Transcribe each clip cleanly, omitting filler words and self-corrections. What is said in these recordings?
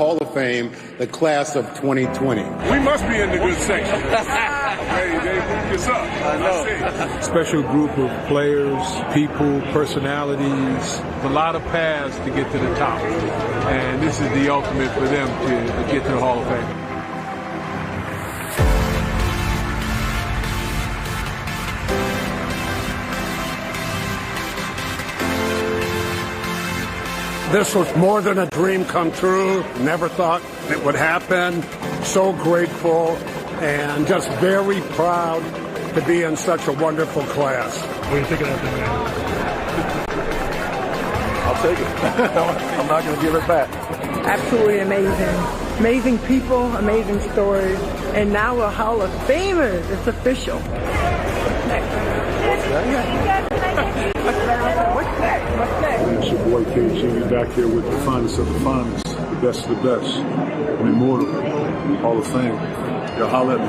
Hall of Fame, the class of 2020. We must be in the good section. They hooked us up. I know. Special group of players, people, personalities, a lot of paths to get to the top. And this is the ultimate for them to get to the Hall of Fame. This was more than a dream come true. Never thought it would happen. So grateful and just very proud to be in such a wonderful class. What do you think of that, man? I'll take it. I'm not going to give it back. Absolutely amazing. Amazing people, amazing stories, and now we're Hall of Famers. It's official. It's your boy KG back here with the finest of the finest, the best of the best, an immortal, Hall of Fame. Y'all holler at me.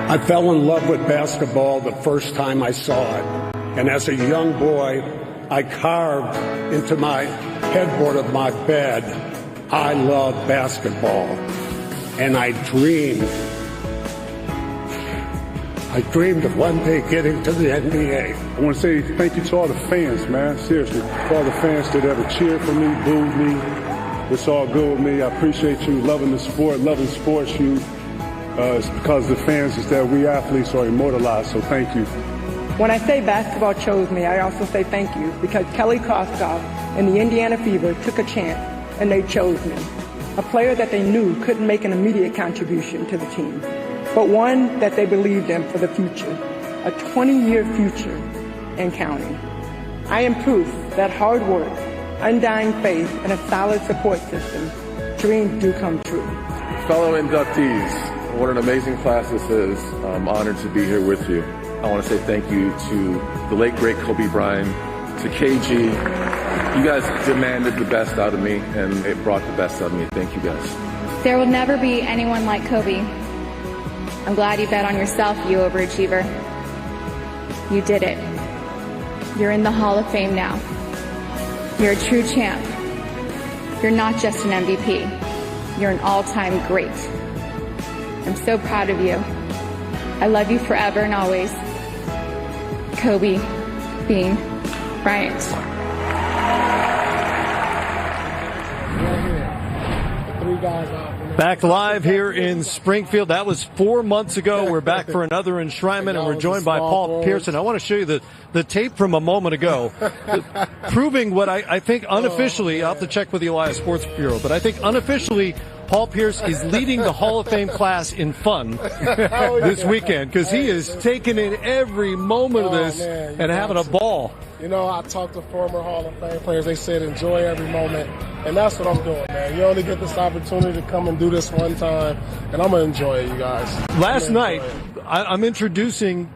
I fell in love with basketball the first time I saw it. And as a young boy, I carved into my headboard of my bed, I love basketball. And I dreamed of one day getting to the NBA. I want to say thank you to all the fans, man. Seriously, for all the fans that ever cheered for me, booed me. It's all good with me. I appreciate you loving the sport, loving sports. It's because of the fans is that we athletes are immortalized, so thank you. When I say basketball chose me, I also say thank you because Kelly Koskoff and the Indiana Fever took a chance and they chose me. A player that they knew couldn't make an immediate contribution to the team, but one that they believed in for the future, a 20-year future and counting. I am proof that hard work, undying faith, and a solid support system, dreams do come true. Fellow inductees, what an amazing class this is. I'm honored to be here with you. I want to say thank you to the late, great Kobe Bryant, to KG. You guys demanded the best out of me, and it brought the best out of me. Thank you, guys. There will never be anyone like Kobe. I'm glad you bet on yourself, you overachiever. You did it. You're in the Hall of Fame now. You're a true champ. You're not just an MVP. You're an all-time great. I'm so proud of you. I love you forever and always. Kobe Bean Bryant. Back live here in Springfield. That was 4 months ago. We're back for another enshrinement, and we're joined by Paul Pearson. I want to show you the tape from a moment ago, proving what I think unofficially, I'll have to check with the Elias Sports Bureau, but I think unofficially Paul Pierce is leading the Hall of Fame class in fun this weekend because he is taking in every moment of this and having a ball. You know, I talked to former Hall of Fame players. They said enjoy every moment, and that's what I'm doing, man. You only get this opportunity to come and do this one time, and I'm going to enjoy it, you guys. Last night, I'm introducing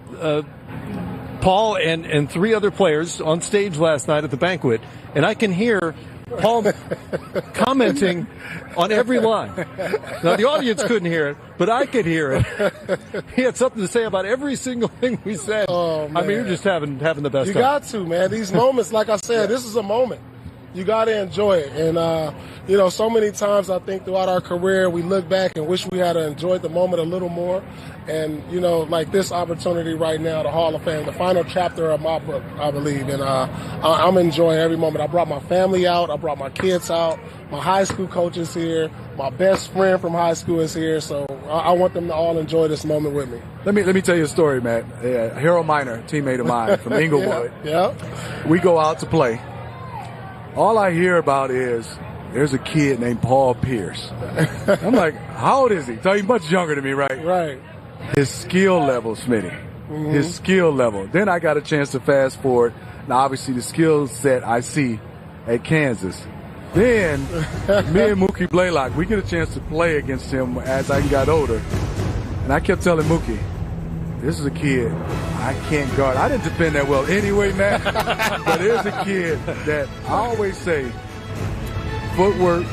Paul and three other players on stage last night at the banquet, and I can hear Paul commenting on every line. Now, the audience couldn't hear it, but I could hear it. He had something to say about every single thing we said. Oh, man. I mean, you're just having the best time. You got to, man. These moments, like I said, this is a moment. You got to enjoy it. And, you know, so many times I think throughout our career, we look back and wish we had enjoyed the moment a little more. And, you know, like this opportunity right now, the Hall of Fame, the final chapter of my book, I believe. And I'm enjoying every moment. I brought my family out. I brought my kids out. My high school coach is here. My best friend from high school is here. So I want them to all enjoy this moment with me. Let me tell you a story, Matt. Harold Miner, teammate of mine from Inglewood. Yeah. We go out to play. All I hear about is there's a kid named Paul Pierce. I'm like, how old is he? So he's much younger than me, right? Right. His skill level, Smitty. Mm-hmm. His skill level. Then I got a chance to fast forward. Now, obviously, the skill set I see at Kansas. Then, me and Mookie Blaylock, we get a chance to play against him as I got older. And I kept telling Mookie, this is a kid I can't guard. I didn't defend that well anyway, man. But there's a kid that I always say, footwork,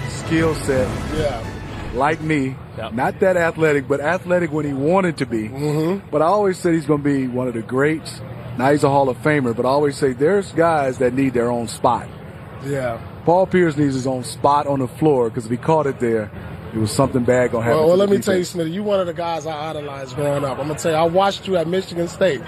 skill set, like me. Yep. Not that athletic, but athletic when he wanted to be. Mm-hmm. But I always said he's going to be one of the greats Now he's a Hall of Famer, but I always say there's guys that need their own spot. Yeah. Paul Pierce needs his own spot on the floor because if he caught it there, it was something bad going to happen. Well, let me tell you, Smitty, you're one of the guys I idolized growing up. I'm going to tell you, I watched you at Michigan State.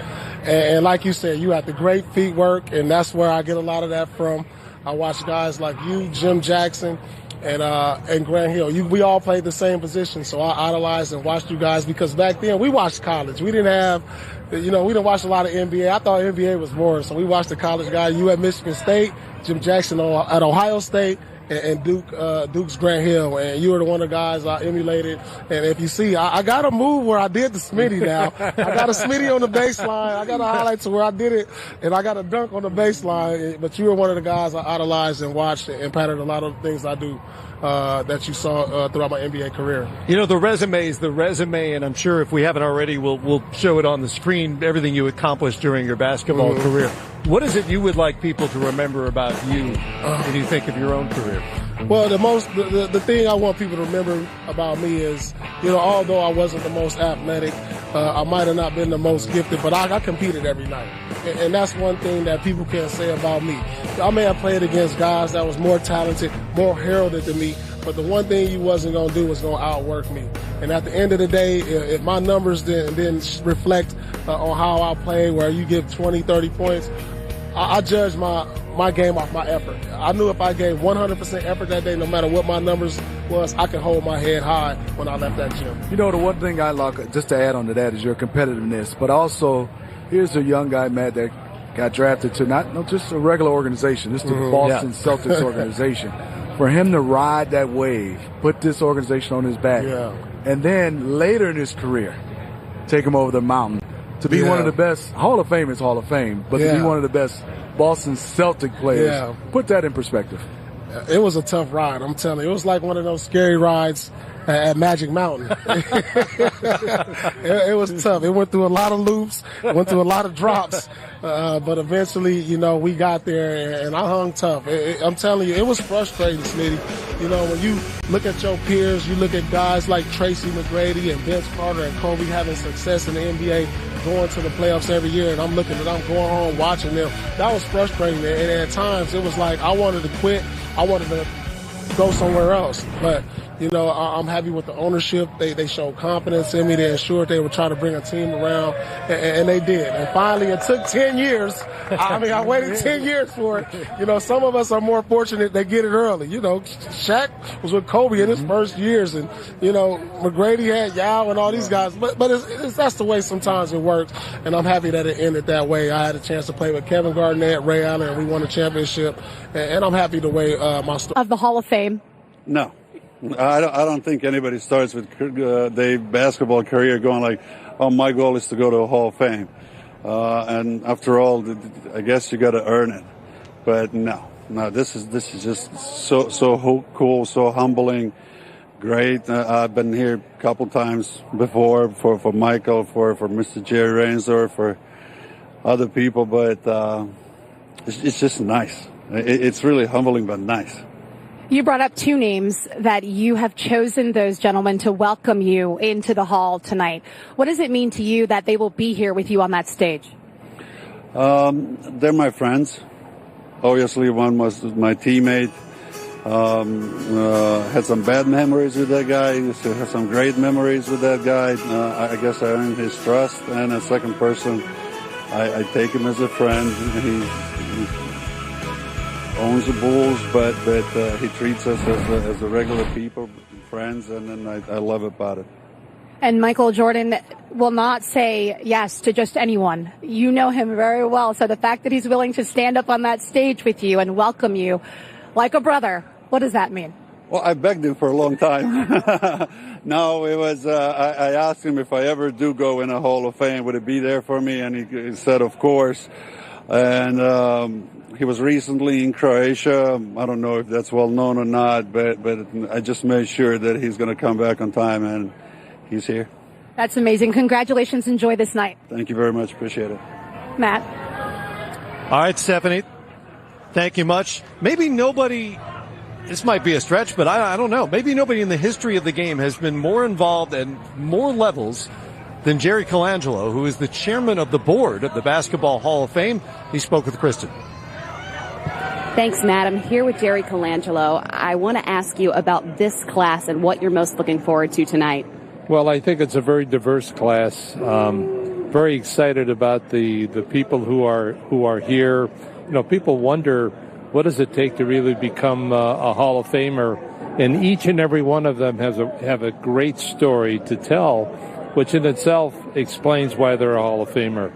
And like you said, you had the great feet work, and that's where I get a lot of that from. I watched guys like you, Jim Jackson, and Grant Hill. We all played the same position, so I idolized and watched you guys because back then we watched college. We didn't have, we didn't watch a lot of NBA. I thought NBA was boring, so we watched the college guys. You at Michigan State, Jim Jackson at Ohio State, and Duke's Grant Hill, and you were one of the guys I emulated. And if you see, I got a move where I did the Smitty now. I got a Smitty on the baseline. I got a highlight to where I did it, and I got a dunk on the baseline. But you were one of the guys I idolized and watched and patterned a lot of the things I do that you saw throughout my NBA career. You know, the resume is the resume, and I'm sure if we haven't already, we'll show it on the screen, everything you accomplished during your basketball career. What is it you would like people to remember about you when you think of your own career? Well, the thing I want people to remember about me is, although I wasn't the most athletic, I might have not been the most gifted, but I competed every night. And that's one thing that people can't say about me. I may have played against guys that was more talented, more heralded than me, but the one thing you wasn't going to do was going to outwork me. And at the end of the day, if my numbers didn't reflect on how I play, where you give 20, 30 points, I judge my game off my effort. I knew if I gave 100% effort that day, no matter what my numbers was, I could hold my head high when I left that gym. The one thing I like, just to add on to that, is your competitiveness. But also, here's a young guy, Matt, that got drafted to not just a regular organization. This is the Boston Celtics organization. For him to ride that wave, put this organization on his back, and then later in his career, take him over the mountain. To be one of the best, Hall of Fame is Hall of Fame, but to be one of the best Boston Celtic players, put that in perspective. It was a tough ride, I'm telling you. It was like one of those scary rides at Magic Mountain. It was tough. It went through a lot of loops, went through a lot of drops, but eventually, we got there, and I hung tough. I'm telling you, it was frustrating, Smitty. When you look at your peers, you look at guys like Tracy McGrady and Vince Carter and Kobe having success in the NBA, going to the playoffs every year, and I'm going home watching them. That was frustrating, and at times it was like I wanted to quit. I wanted to go somewhere else, but I'm happy with the ownership. They showed confidence in me. They ensured they would try to bring a team around, and they did. And finally, it took 10 years. I waited 10 years for it. Some of us are more fortunate they get it early. Shaq was with Kobe in his first years, and McGrady had Yao and all these guys. But that's the way sometimes it works, and I'm happy that it ended that way. I had a chance to play with Kevin Garnett, Ray Allen, and we won a championship, and I'm happy the way my story of the Hall of Fame. No. I don't think anybody starts with their basketball career going like, oh, my goal is to go to a Hall of Fame. And after all, I guess you got to earn it. But no, this is just so cool, so humbling, great. I've been here a couple times before for Michael, for Mr. Jerry Reinsdorf, for other people, but it's just nice. It's really humbling, but nice. You brought up two names that you have chosen those gentlemen to welcome you into the hall tonight. What does it mean to you that they will be here with you on that stage? They're my friends. Obviously, one was my teammate. Had some bad memories with that guy. Had some great memories with that guy. I guess I earned his trust. And a second person, I take him as a friend. He owns the Bulls, but he treats us as a regular people, friends, and then I love about it. And Michael Jordan will not say yes to just anyone. You know him very well, so the fact that he's willing to stand up on that stage with you and welcome you like a brother, what does that mean? Well, I begged him for a long time. No, it was, I asked him if I ever do go in a Hall of Fame, would it be there for me? And he said, of course. And he was recently in Croatia. I don't know if that's well known or not, but I just made sure that he's going to come back on time, and he's here. That's amazing. Congratulations. Enjoy this night. Thank you very much. Appreciate it. Matt. All right, Stephanie. Thank you much. Maybe nobody, this might be a stretch, but I don't know. Maybe nobody in the history of the game has been more involved at more levels than Jerry Colangelo, who is the chairman of the board of the Basketball Hall of Fame. He spoke with Kristen. Thanks, Matt. I'm here with Jerry Colangelo. I want to ask you about this class and what you're most looking forward to tonight. Well, I think it's a very diverse class. Very excited about the people who are here. You know, people wonder, what does it take to really become a Hall of Famer? And each and every one of them have a great story to tell, which in itself explains why they're a Hall of Famer.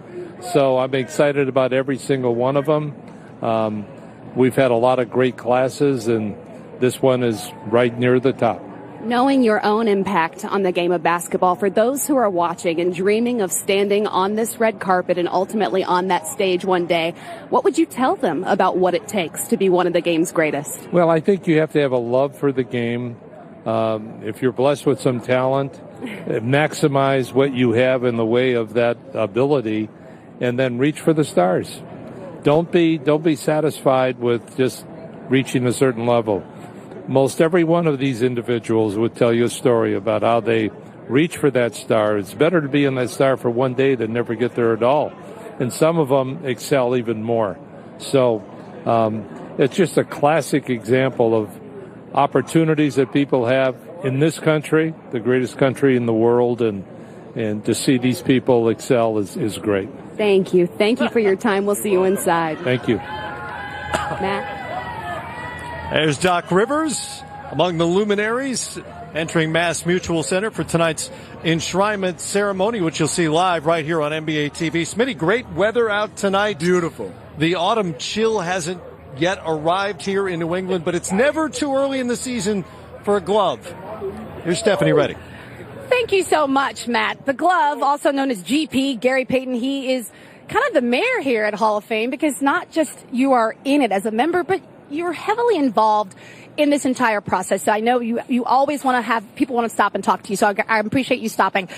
So I'm excited about every single one of them. We've had a lot of great classes, and this one is right near the top. Knowing your own impact on the game of basketball, for those who are watching and dreaming of standing on this red carpet and ultimately on that stage one day, what would you tell them about what it takes to be one of the game's greatest? Well, I think you have to have a love for the game. If you're blessed with some talent, maximize what you have in the way of that ability, and then reach for the stars. Don't be satisfied with just reaching a certain level. Most every one of these individuals would tell you a story about how they reach for that star. It's better to be in that star for one day than never get there at all. And some of them excel even more. So it's just a classic example of opportunities that people have in this country, the greatest country in the world, and to see these people excel is great. Thank you. Thank you for your time. We'll see you inside. Thank you. Matt? There's Doc Rivers among the luminaries entering Mass Mutual Center for tonight's enshrinement ceremony, which you'll see live right here on NBA TV. Smitty, great weather out tonight. Beautiful. The autumn chill hasn't yet arrived here in New England, but it's never too early in the season for a glove. Here's Stephanie Reddick. Thank you so much, Matt. The glove, also known as GP, Gary Payton, he is kind of the mayor here at Hall of Fame because not just you are in it as a member, but you're heavily involved in this entire process. So I know you always want to have people want to stop and talk to you, so I appreciate you stopping.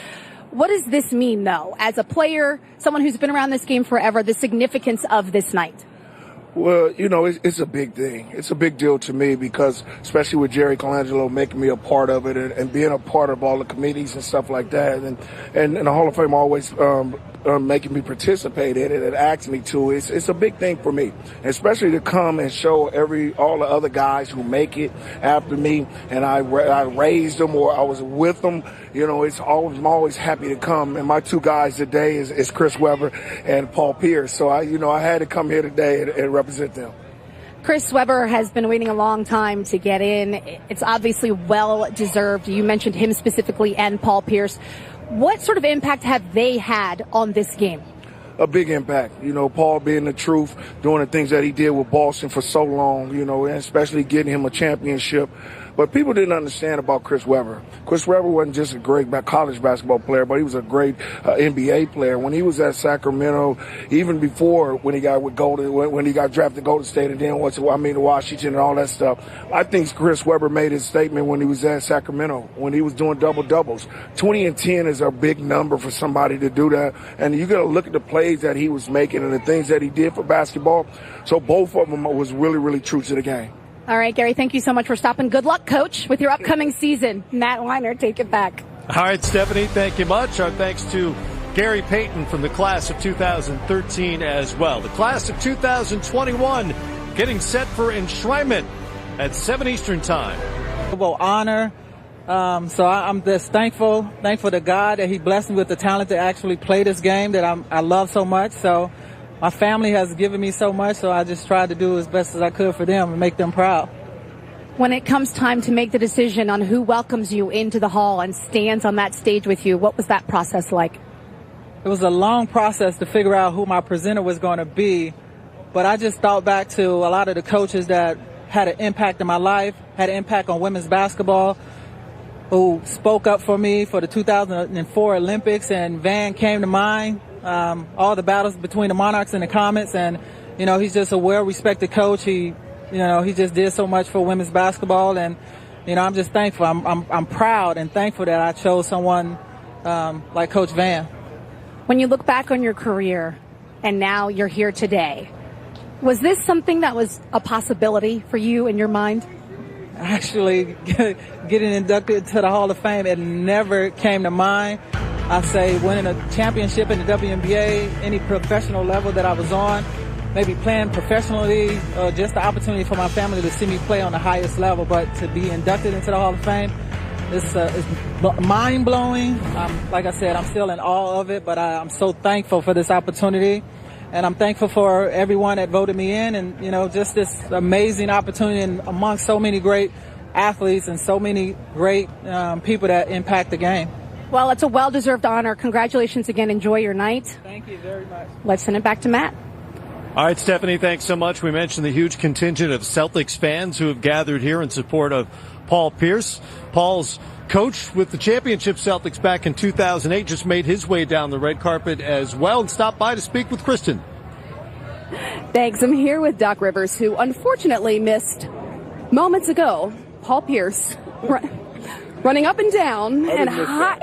What does this mean, though, as a player, someone who's been around this game forever, the significance of this night? Well, you know, it's a big thing. It's a big deal to me because, especially with Jerry Colangelo making me a part of it and being a part of all the committees and stuff like that. And the Hall of Fame always making me participate in it and ask me to. It's a big thing for me, especially to come and show all the other guys who make it after me. And I raised them or I was with them. You know, I'm always happy to come. And my two guys today is Chris Webber and Paul Pierce. So I had to come here today and represent them. Chris Webber has been waiting a long time to get in. It's obviously well deserved. You mentioned him specifically and Paul Pierce. What sort of impact have they had on this game? A big impact. You know, Paul being the truth, doing the things that he did with Boston for so long, you know, and especially getting him a championship. But people didn't understand about Chris Webber. Chris Webber wasn't just a great college basketball player, but he was a great NBA player. When he was at Sacramento, even before when he got with when he got drafted to Golden State and then went to Washington and all that stuff, I think Chris Webber made his statement when he was at Sacramento, when he was doing double-doubles. 20 and 10 is a big number for somebody to do that. And you got to look at the plays that he was making and the things that he did for basketball. So both of them was really, really true to the game. All right, Gary, thank you so much for stopping. Good luck, Coach, with your upcoming season. Matt Weiner, take it back. All right, Stephanie, thank you much. Our thanks to Gary Payton from the class of 2013 as well. The class of 2021 getting set for enshrinement at 7 Eastern Time. Honor. So I'm just thankful to God that He blessed me with the talent to actually play this game that I love so much. So my family has given me so much, so I just tried to do as best as I could for them and make them proud. When it comes time to make the decision on who welcomes you into the hall and stands on that stage with you, what was that process like? It was a long process to figure out who my presenter was going to be, but I just thought back to a lot of the coaches that had an impact in my life, had an impact on women's basketball, who spoke up for me for the 2004 Olympics, and Van came to mind. All the battles between the Monarchs and the Comets, and he's just a well-respected coach. He just did so much for women's basketball, and I'm just thankful. I'm proud and thankful that I chose someone like Coach Van. When you look back on your career, and now you're here today, was this something that was a possibility for you in your mind? Actually, getting inducted to the Hall of Fame, it never came to mind. I say winning a championship in the WNBA, any professional level that I was on, maybe playing professionally, just the opportunity for my family to see me play on the highest level. But to be inducted into the Hall of Fame, it's mind-blowing. Like I said, I'm still in awe of it, but I'm so thankful for this opportunity. And I'm thankful for everyone that voted me in, and, you know, just this amazing opportunity and among so many great athletes and so many great people that impact the game. Well, it's a well-deserved honor. Congratulations again. Enjoy your night. Thank you very much. Let's send it back to Matt. All right, Stephanie, thanks so much. We mentioned the huge contingent of Celtics fans who have gathered here in support of Paul Pierce. Paul's coach with the championship Celtics back in 2008 just made his way down the red carpet as well and stopped by to speak with Kristen. Thanks. I'm here with Doc Rivers, who unfortunately missed moments ago Paul Pierce running up and down and high.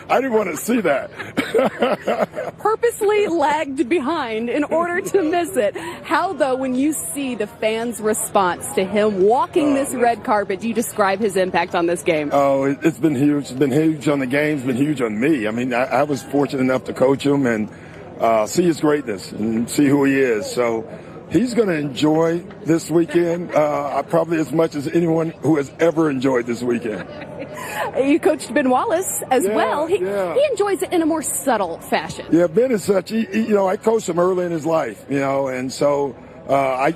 I didn't want to see that. Purposely lagged behind in order to miss it. How, though, when you see the fans' response to him walking this red carpet, do you describe his impact on this game? Oh, it's been huge. It's been huge on the game. It's been huge on me. I mean, I was fortunate enough to coach him and see his greatness and see who he is. So he's going to enjoy this weekend probably as much as anyone who has ever enjoyed this weekend. You coached Ben Wallace as well. He enjoys it in a more subtle fashion. Yeah, Ben is such. I coached him early in his life, and so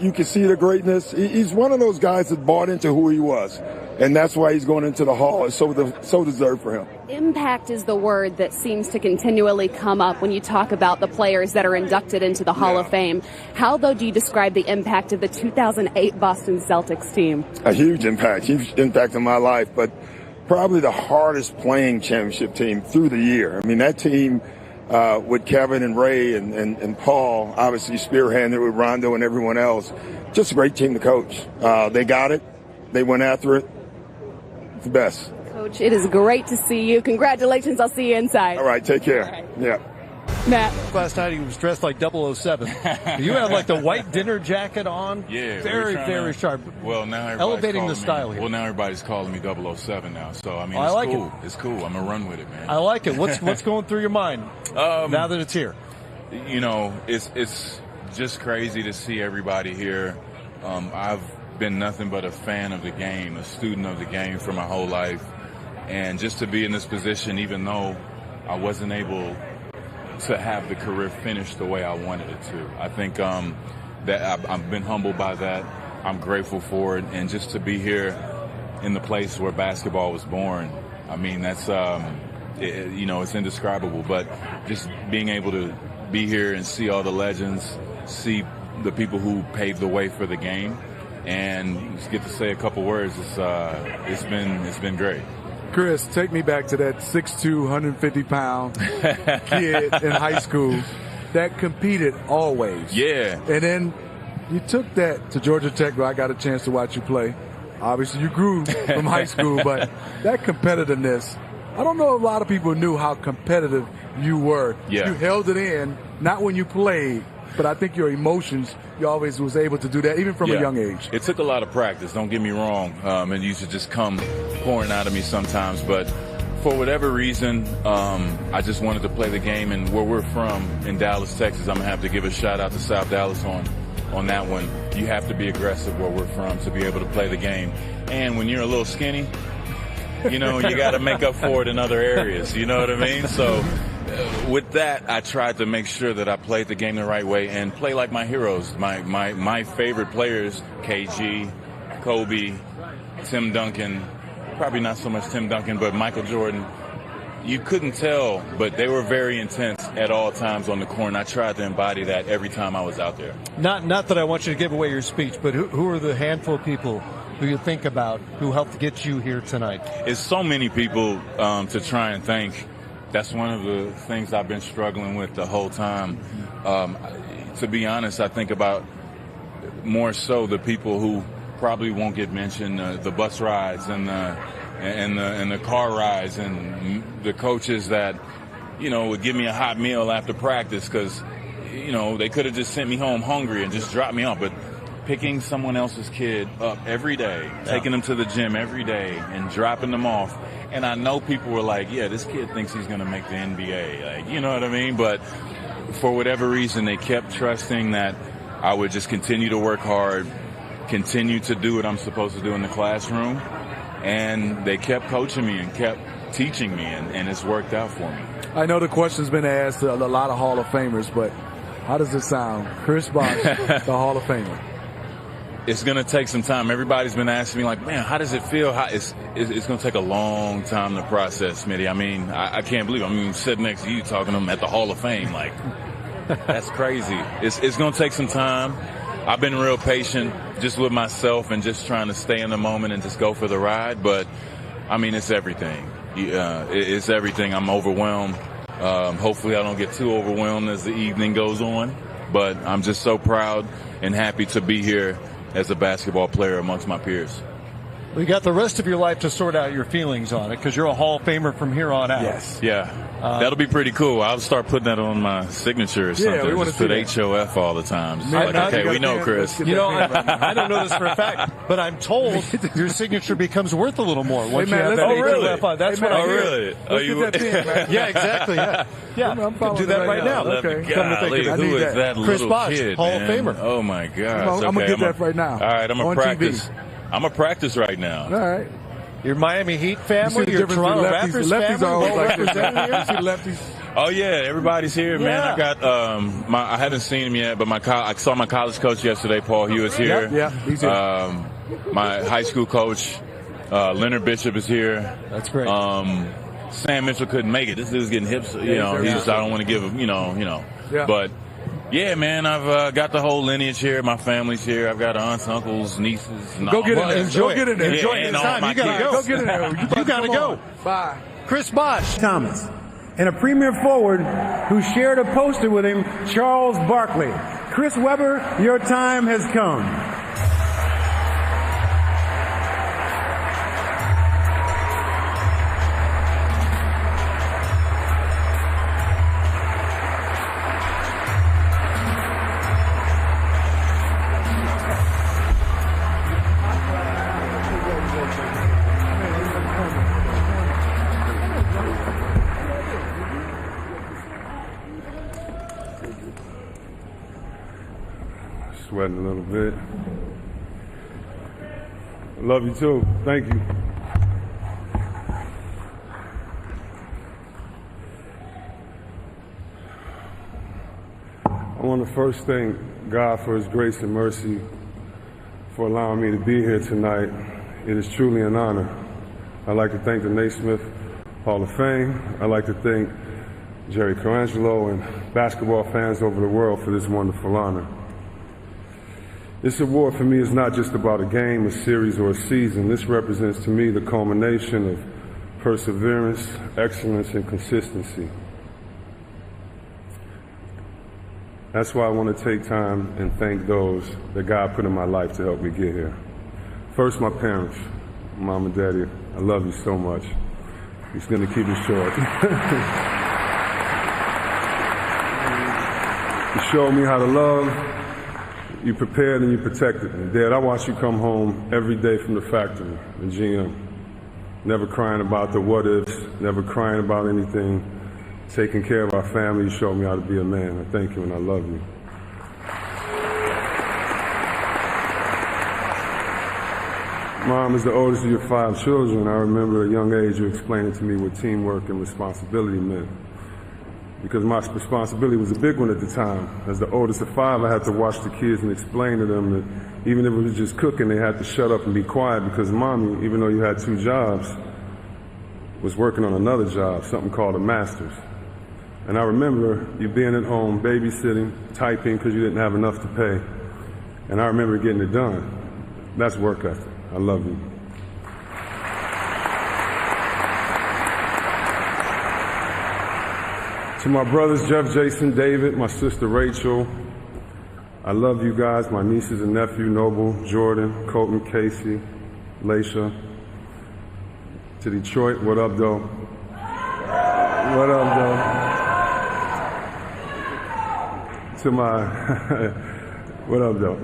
you can see the greatness. He's one of those guys that bought into who he was, and that's why he's going into the Hall. It's so deserved for him. Impact is the word that seems to continually come up when you talk about the players that are inducted into the Hall of Fame. How, though, do you describe the impact of the 2008 Boston Celtics team? A huge impact in my life, but probably the hardest playing championship team through the year. I mean, that team with Kevin and Ray and Paul, obviously spearheading with Rondo and everyone else, just a great team to coach. They got it. They went after it. It's the best. Coach, it is great to see you. Congratulations. I'll see you inside. All right. Take care. Right. Yeah. Matt. Last night he was dressed like 007. You had like the white dinner jacket on. Yeah. Very sharp. Well, now elevating the style here. Well, now everybody's calling me 007 now. So, I mean, I like cool. it. It's cool. I'm going to run with it, man. I like it. What's going through your mind now that it's here? You know, it's just crazy to see everybody here. I've been nothing but a fan of the game, a student of the game for my whole life. And just to be in this position, even though I wasn't able to have the career finished the way I wanted it to. I think that I've been humbled by that. I'm grateful for it. And just to be here in the place where basketball was born, I mean, that's, it's indescribable. But just being able to be here and see all the legends, see the people who paved the way for the game, and just get to say a couple words, it's been great. Chris, take me back to that 6'2", 150-pound kid in high school that competed always. Yeah. And then you took that to Georgia Tech, where I got a chance to watch you play. Obviously, you grew from high school, but that competitiveness, I don't know if a lot of people knew how competitive you were. Yeah. You held it in, not when you played, but I think your emotions, you always was able to do that, even from a young age. It took a lot of practice, don't get me wrong, and it used to just come pouring out of me sometimes, but for whatever reason, I just wanted to play the game, and where we're from in Dallas, Texas, I'm going to have to give a shout-out to South Dallas on that one. You have to be aggressive where we're from to be able to play the game, and when you're a little skinny, you got to make up for it in other areas, you know what I mean? So with that, I tried to make sure that I played the game the right way and play like my heroes. My favorite players, KG, Kobe, Tim Duncan, probably not so much Tim Duncan, but Michael Jordan. You couldn't tell, but they were very intense at all times on the court, and I tried to embody that every time I was out there. Not that I want you to give away your speech, but who are the handful of people who you think about who helped get you here tonight? It's so many people to try and thank. That's one of the things I've been struggling with the whole time. To be honest, I think about more so the people who probably won't get mentioned, the bus rides and the car rides, and the coaches that, would give me a hot meal after practice because, they could have just sent me home hungry and just dropped me off. But picking someone else's kid up every day, taking them to the gym every day and dropping them off. And I know people were like, yeah, this kid thinks he's going to make the NBA. Like, you know what I mean? But for whatever reason, they kept trusting that I would just continue to work hard, continue to do what I'm supposed to do in the classroom. And they kept coaching me and kept teaching me, and it's worked out for me. I know the question's been asked to a lot of Hall of Famers, but how does it sound? Chris Bosh, the Hall of Famer. It's going to take some time. Everybody's been asking me, like, man, how does it feel? It's going to take a long time to process, Smitty. I mean, I can't believe it. I mean, sitting next to you talking to them at the Hall of Fame. Like, that's crazy. It's going to take some time. I've been real patient just with myself and just trying to stay in the moment and just go for the ride. But, I mean, it's everything. It's everything. I'm overwhelmed. Hopefully I don't get too overwhelmed as the evening goes on. But I'm just so proud and happy to be here as a basketball player amongst my peers. Well, you got the rest of your life to sort out your feelings on it because you're a Hall of Famer from here on out. Yes. Yeah. That'll be pretty cool. I'll start putting that on my signature or something. Yeah, we want just to put HOF all the time. Just like, okay, we know, Chris. You know, I don't know this for a fact, but I'm told your signature becomes worth a little more once you have that HOF on. That's what I hear. Really? Let's get that pin, man. Yeah, exactly. Yeah. I'm can do that right now. Okay. Golly, who is that Chris little Bosh, kid, Hall man? of Famer. Oh, my gosh. I'm going to get that right now. All right, I'm going to practice. TV. I'm going to practice right now. All right. Your Miami Heat family, You your Toronto lefties. Raptors Lefties family, are always all like this. represented You see lefties. Oh yeah, everybody's here, man. Yeah. I got I haven't seen him yet, but I saw my college coach yesterday, Paul. He was here. Yeah, he's here. My high school coach, Leonard Bishop, is here. That's great. Sam Mitchell couldn't make it. This dude's getting hips. You know, I don't want to give him. You know. Yeah. But yeah, man, I've got the whole lineage here. My family's here. I've got aunts, uncles, nieces. And Go get in there. Enjoy Go get in there. Enjoy Yeah, this and all time. my You got to kids. go. Go get in there. You got to go. Bye. Chris Bosh. Thomas, and a premier forward who shared a poster with him, Charles Barkley. Chris Webber, your time has come. Sweating a little bit. I love you too. Thank you. I want to first thank God for His grace and mercy for allowing me to be here tonight. It is truly an honor. I'd like to thank the Naismith Hall of Fame. I'd like to thank Jerry Colangelo and basketball fans over the world for this wonderful honor. This award for me is not just about a game, a series, or a season. This represents to me the culmination of perseverance, excellence, and consistency. That's why I want to take time and thank those that God put in my life to help me get here. First, my parents, Mom and Daddy. I love you so much. He's going to keep it short. You showed me how to love. You prepared and you protected me. Dad, I watched you come home every day from the factory, the GM. Never crying about the what-ifs, never crying about anything. Taking care of our family, you showed me how to be a man. I thank you and I love you. Mom, as the oldest of your 5 children, I remember at a young age you explaining to me what teamwork and responsibility meant. Because my responsibility was a big one at the time. As the oldest of 5, I had to watch the kids and explain to them that even if it was just cooking, they had to shut up and be quiet because Mommy, even though you had 2 jobs, was working on another job, something called a master's. And I remember you being at home, babysitting, typing because you didn't have enough to pay. And I remember getting it done. That's work ethic. I love you. To my brothers, Jeff, Jason, David, my sister, Rachel, I love you guys, my nieces and nephew, Noble, Jordan, Colton, Casey, Laisha. To Detroit, what up, though? What up, though? To my, what up, though?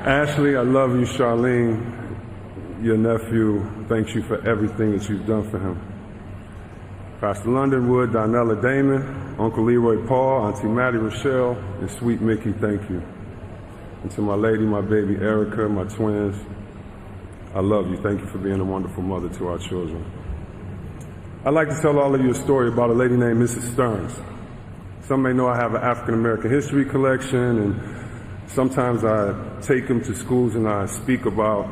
Ashley, I love you. Charlene, your nephew, thanks you for everything that you've done for him. Pastor London Wood, Donella Damon, Uncle Leroy Paul, Auntie Maddie Rochelle, and sweet Mickey, thank you. And to my lady, my baby Erica, my twins, I love you. Thank you for being a wonderful mother to our children. I'd like to tell all of you a story about a lady named Mrs. Stearns. Some may know I have an African American history collection, and sometimes I take them to schools and I speak about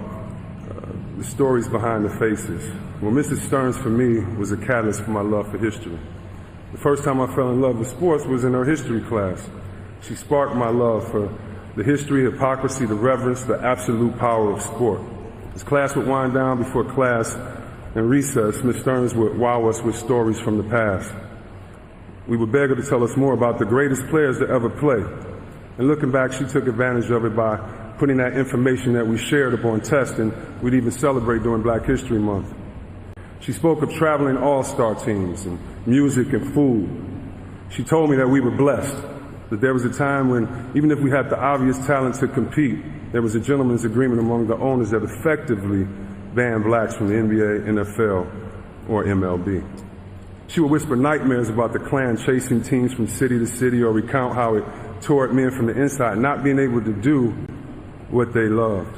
the stories behind the faces. Well, Mrs. Stearns for me was a catalyst for my love for history. The first time I fell in love with sports was in her history class. She sparked my love for the history, hypocrisy, the reverence, the absolute power of sport. As class would wind down before class and recess, Ms. Stearns would wow us with stories from the past. We would beg her to tell us more about the greatest players to ever play. And looking back, she took advantage of it by putting that information that we shared up on test, and we'd even celebrate during Black History Month. She spoke of traveling all-star teams and music and food. She told me that we were blessed, that there was a time when, even if we had the obvious talent to compete, there was a gentleman's agreement among the owners that effectively banned blacks from the NBA, NFL, or MLB. She would whisper nightmares about the Klan chasing teams from city to city, or recount how it tore at men from the inside, not being able to do what they loved.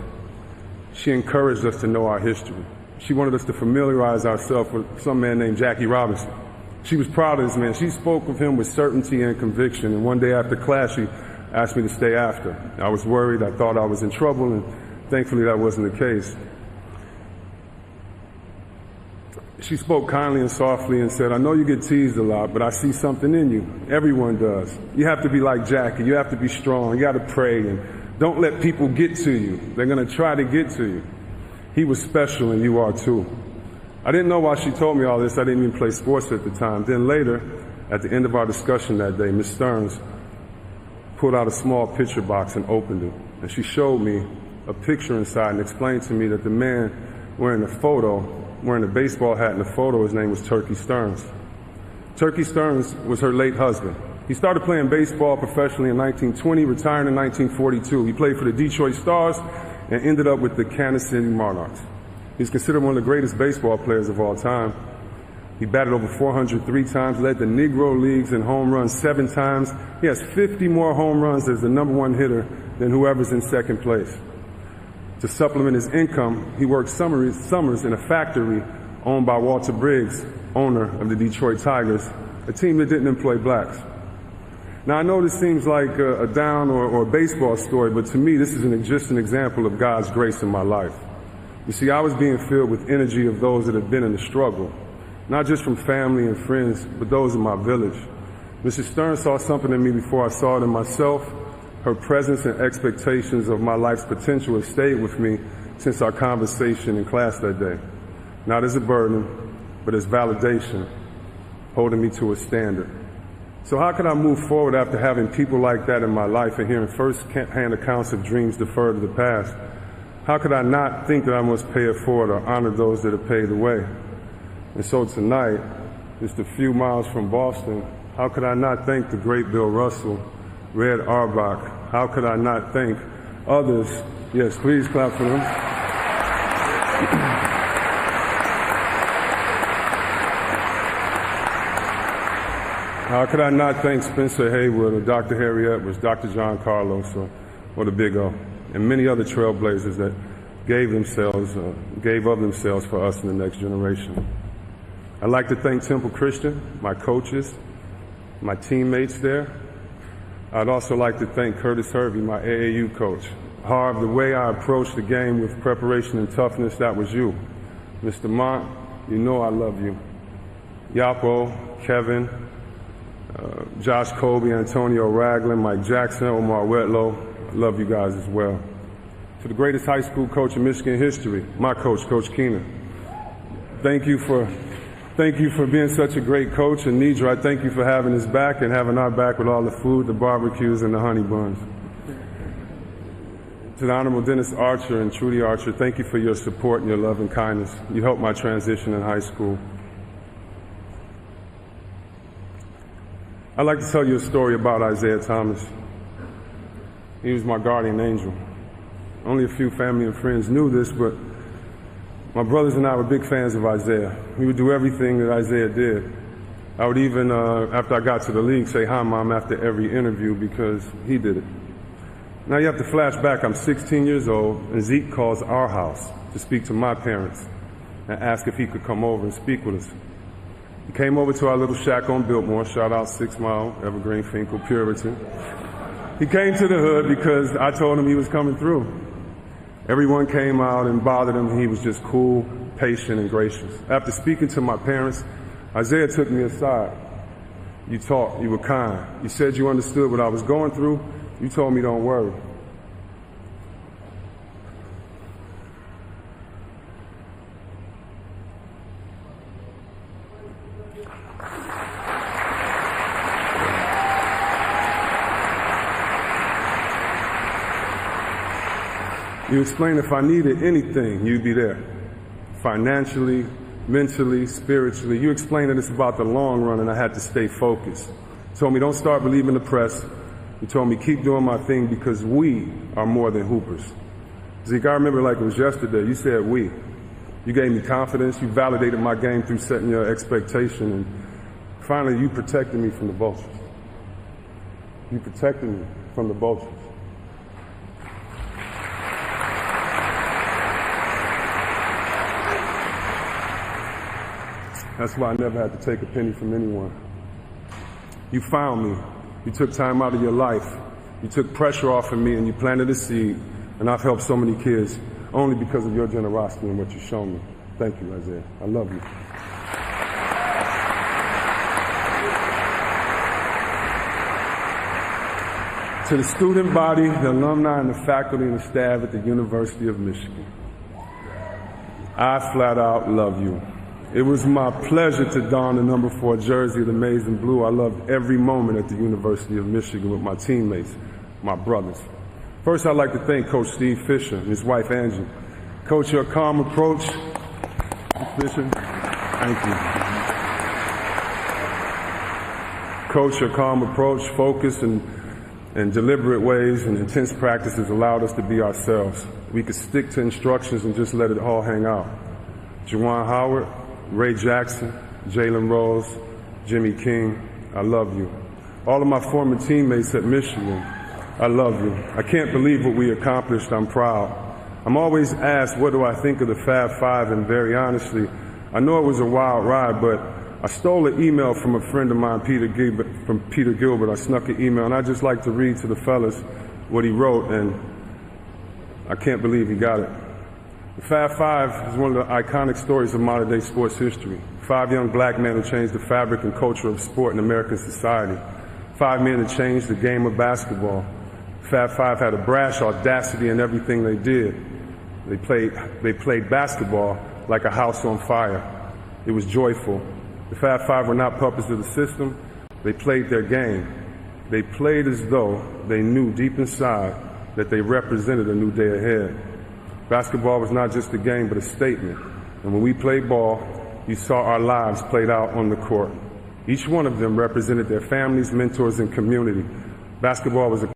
She encouraged us to know our history. She wanted us to familiarize ourselves with some man named Jackie Robinson. She was proud of this man. She spoke of him with certainty and conviction, and one day after class, she asked me to stay after. I was worried. I thought I was in trouble, and thankfully that wasn't the case. She spoke kindly and softly and said, I know you get teased a lot, but I see something in you. Everyone does. You have to be like Jackie. You have to be strong. You got to pray, and don't let people get to you. They're going to try to get to you. He was special, and you are too. I didn't know why she told me all this. I didn't even play sports at the time. Then later, at the end of our discussion that day, Ms. Stearns pulled out a small picture box and opened it. And she showed me a picture inside and explained to me that the man wearing a baseball hat in the photo, his name was Turkey Stearns. Turkey Stearns was her late husband. He started playing baseball professionally in 1920, retired in 1942. He played for the Detroit Stars and ended up with the Kansas City Monarchs. He's considered one of the greatest baseball players of all time. He batted over 400 3 times, led the Negro Leagues in home runs 7 times. He has 50 more home runs as the #1 hitter than whoever's in second place. To supplement his income, he worked summers in a factory owned by Walter Briggs, owner of the Detroit Tigers, a team that didn't employ blacks. Now, I know this seems like a down or a baseball story, but to me, this is just an example of God's grace in my life. You see, I was being filled with energy of those that had been in the struggle, not just from family and friends, but those in my village. Mrs. Stearns saw something in me before I saw it in myself. Her presence and expectations of my life's potential have stayed with me since our conversation in class that day. Not as a burden, but as validation, holding me to a standard. So how could I move forward after having people like that in my life and hearing first-hand accounts of dreams deferred to the past? How could I not think that I must pay it forward or honor those that have paved the way? And so tonight, just a few miles from Boston, how could I not thank the great Bill Russell, Red Auerbach? How could I not thank others? Yes, please clap for them. How could I not thank Spencer Haywood or Dr. Harry Edwards, Dr. John Carlos, or the Big O, and many other trailblazers that gave of themselves for us in the next generation. I'd like to thank Temple Christian, my coaches, my teammates there. I'd also like to thank Curtis Hervey, my AAU coach. Harv, the way I approached the game with preparation and toughness, that was you. Mr. Mont, you know I love you. Yapo, Kevin, Josh Colby, Antonio Ragland, Mike Jackson, Omar Wetlow, I love you guys as well. To the greatest high school coach in Michigan history, my coach, Coach Keenan. Thank you for being such a great coach. And Nidra, I thank you for having us back and having our back with all the food, the barbecues, and the honey buns. To the Honorable Dennis Archer and Trudy Archer, thank you for your support and your love and kindness. You helped my transition in high school. I'd like to tell you a story about Isaiah Thomas. He was my guardian angel. Only a few family and friends knew this, but my brothers and I were big fans of Isiah. We would do everything that Isiah did. I would even, after I got to the league, say hi, Mom, after every interview because he did it. Now you have to flash back. I'm 16 years old, and Zeke calls our house to speak to my parents and ask if he could come over and speak with us. He came over to our little shack on Biltmore, shout out 6 Mile, Evergreen, Finkel, Puritan. He came to the hood because I told him he was coming through. Everyone came out and bothered him. He was just cool, patient, and gracious. After speaking to my parents, Isiah took me aside. You talked, you were kind. You said you understood what I was going through. You told me don't worry. You explained if I needed anything, you'd be there. Financially, mentally, spiritually. You explained that it's about the long run and I had to stay focused. You told me don't start believing the press. You told me keep doing my thing because we are more than hoopers. Zeke, I remember like it was yesterday. You said we. You gave me confidence. You validated my game through setting your expectation. And finally, you protected me from the vultures. You protected me from the vultures. That's why I never had to take a penny from anyone. You found me. You took time out of your life. You took pressure off of me and you planted a seed. And I've helped so many kids only because of your generosity and what you've shown me. Thank you, Isiah. I love you. To the student body, the alumni, and the faculty and the staff at the University of Michigan, I flat out love you. It was my pleasure to don the number 4 jersey of the maize and blue. I loved every moment at the University of Michigan with my teammates, my brothers. First, I'd like to thank Coach Steve Fisher and his wife, Angie. Coach, your calm approach. Fisher, thank you. Coach, your calm approach, focus, and deliberate ways and intense practices allowed us to be ourselves. We could stick to instructions and just let it all hang out. Juwan Howard, Ray Jackson, Jalen Rose, Jimmy King, I love you. All of my former teammates at Michigan, I love you. I can't believe what we accomplished. I'm proud. I'm always asked, what do I think of the Fab Five? And very honestly, I know it was a wild ride, but I stole an email from a friend of mine, Peter Gilbert. I snuck an email, and I'd just like to read to the fellas what he wrote, and I can't believe he got it. The Fab Five is one of the iconic stories of modern-day sports history. 5 young black men who changed the fabric and culture of sport in American society. 5 men that changed the game of basketball. Fab Five had a brash audacity in everything they did. They played basketball like a house on fire. It was joyful. The Fab Five were not puppets of the system. They played their game. They played as though they knew deep inside that they represented a new day ahead. Basketball was not just a game, but a statement. And when we played ball, you saw our lives played out on the court. Each one of them represented their families, mentors, and community. Basketball was a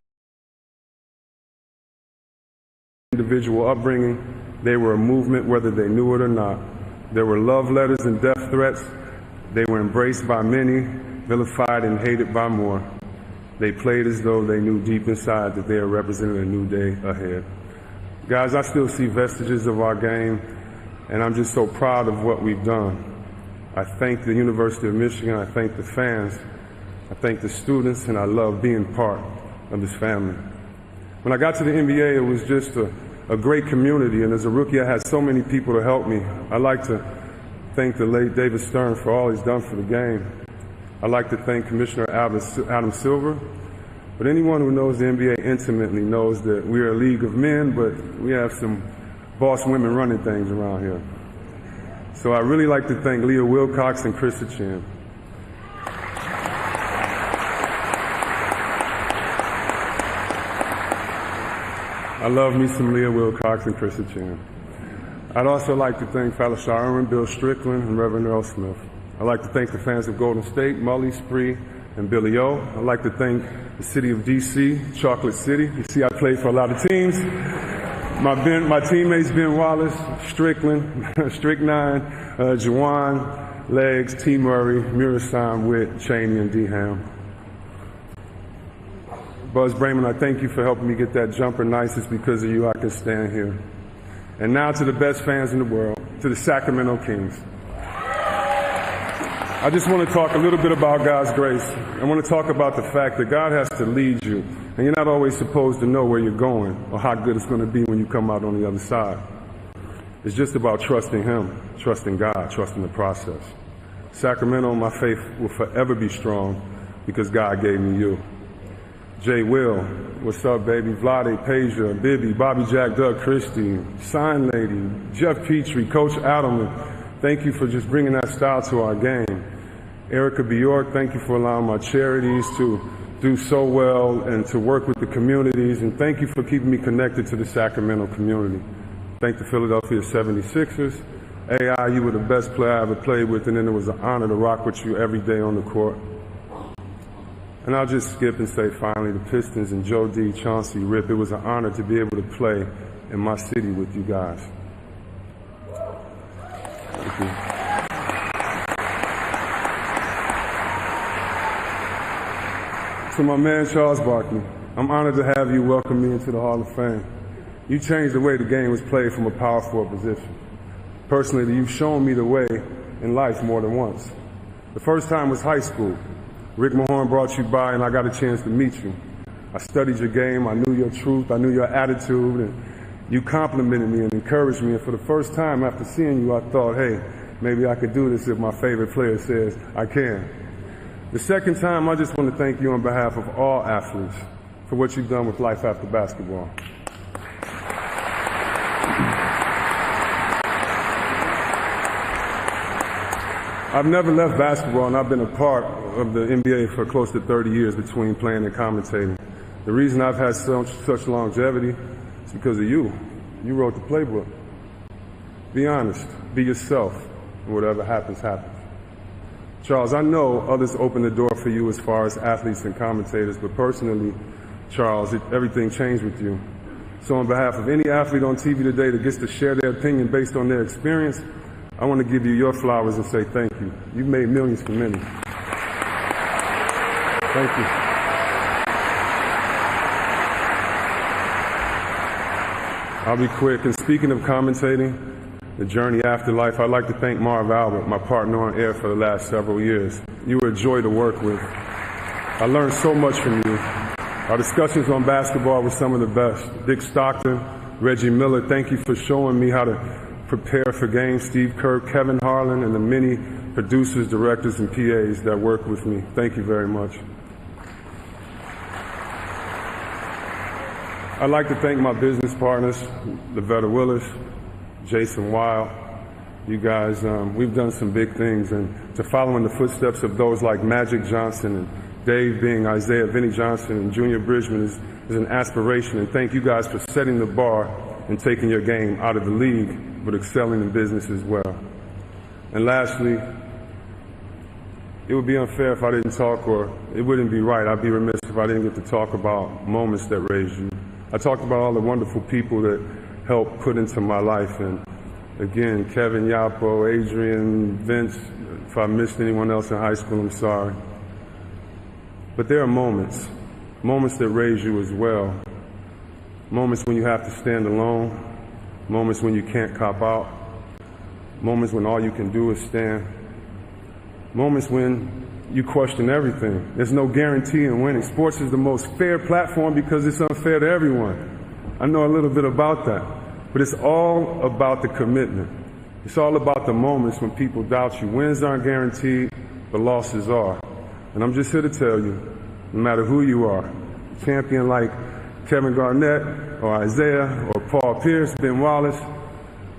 individual upbringing. They were a movement, whether they knew it or not. There were love letters and death threats. They were embraced by many, vilified and hated by more. They played as though they knew deep inside that they are representing a new day ahead. Guys, I still see vestiges of our game, and I'm just so proud of what we've done. I thank the University of Michigan, I thank the fans, I thank the students, and I love being part of this family. When I got to the NBA, it was just a great community, and as a rookie, I had so many people to help me. I'd like to thank the late David Stern for all he's done for the game. I'd like to thank Commissioner Adam Silver. But anyone who knows the NBA intimately knows that we are a league of men, but we have some boss women running things around here. So I really like to thank Leah Wilcox and Krista Chan. I love me some Leah Wilcox and Krista Chan. I'd also like to thank Felicia Irwin, Bill Strickland, and Reverend Earl Smith. I'd like to thank the fans of Golden State, Mully, Spree, and Billy O. I'd like to thank the city of D.C., Chocolate City. You see, I played for a lot of teams. My teammates Ben Wallace, Strickland, Stricknine, Juwan, Legs, T. Murray, Murasan, Witt, Cheney, and D. Ham. Buzz Brayman, I thank you for helping me get that jumper nice. It's because of you I can stand here. And now to the best fans in the world, to the Sacramento Kings. I just want to talk a little bit about God's grace. I want to talk about the fact that God has to lead you, and you're not always supposed to know where you're going or how good it's going to be when you come out on the other side. It's just about trusting Him, trusting God, trusting the process. Sacramento, my faith will forever be strong because God gave me you. Jay Will, what's up, baby? Vlade, Peja, Bibby, Bobby Jack, Doug Christie, Sign Lady, Jeff Petrie, Coach Adelman. Thank you for just bringing that style to our game. Erica Bjork, thank you for allowing my charities to do so well and to work with the communities. And thank you for keeping me connected to the Sacramento community. Thank the Philadelphia 76ers. AI, you were the best player I ever played with, and then it was an honor to rock with you every day on the court. And I'll just skip and say finally the Pistons and Joe D, Chauncey, Rip, it was an honor to be able to play in my city with you guys. Thank you. To my man Charles Barkley, I'm honored to have you welcome me into the Hall of Fame. You changed the way the game was played from a power forward position. Personally, you've shown me the way in life more than once. The first time was high school. Rick Mahorn brought you by and I got a chance to meet you. I studied your game, I knew your truth, I knew your attitude, and you complimented me and encouraged me. And for the first time after seeing you, I thought, hey, maybe I could do this if my favorite player says I can. The second time, I just want to thank you on behalf of all athletes for what you've done with life after basketball. I've never left basketball, and I've been a part of the NBA for close to 30 years between playing and commentating. The reason I've had such longevity is because of you. You wrote the playbook. Be honest, be yourself, and whatever happens, happens. Charles, I know others opened the door for you as far as athletes and commentators, but personally, Charles, everything changed with you. So on behalf of any athlete on TV today that gets to share their opinion based on their experience, I want to give you your flowers and say thank you. You've made millions for many. Thank you. I'll be quick. And speaking of commentating, the journey after life, I'd like to thank Marv Albert, my partner on air for the last several years. You were a joy to work with. I learned so much from you. Our discussions on basketball were some of the best. Dick Stockton, Reggie Miller, thank you for showing me how to prepare for games. Steve Kerr, Kevin Harlan, and the many producers, directors, and PAs that work with me. Thank you very much. I'd like to thank my business partners, Lavetta Willis, Jason Weil. You guys, we've done some big things, and to follow in the footsteps of those like Magic Johnson and Dave Bing, Isaiah Vinnie Johnson, and Junior Bridgman is an aspiration, and thank you guys for setting the bar and taking your game out of the league, but excelling in business as well. And lastly, it would be unfair if I didn't talk, or it wouldn't be right. I'd be remiss if I didn't get to talk about moments that raised you. I talked about all the wonderful people that helped put into my life, and again, Kevin, Yapo, Adrian, Vince, if I missed anyone else in high school, I'm sorry. But there are moments that raise you as well. Moments when you have to stand alone, moments when you can't cop out, moments when all you can do is stand, moments when you question everything. There's no guarantee in winning. Sports is the most fair platform because it's unfair to everyone. I know a little bit about that, but it's all about the commitment. It's all about the moments when people doubt you. Wins aren't guaranteed, but losses are. And I'm just here to tell you, no matter who you are, a champion like Kevin Garnett or Isaiah or Paul Pierce, Ben Wallace,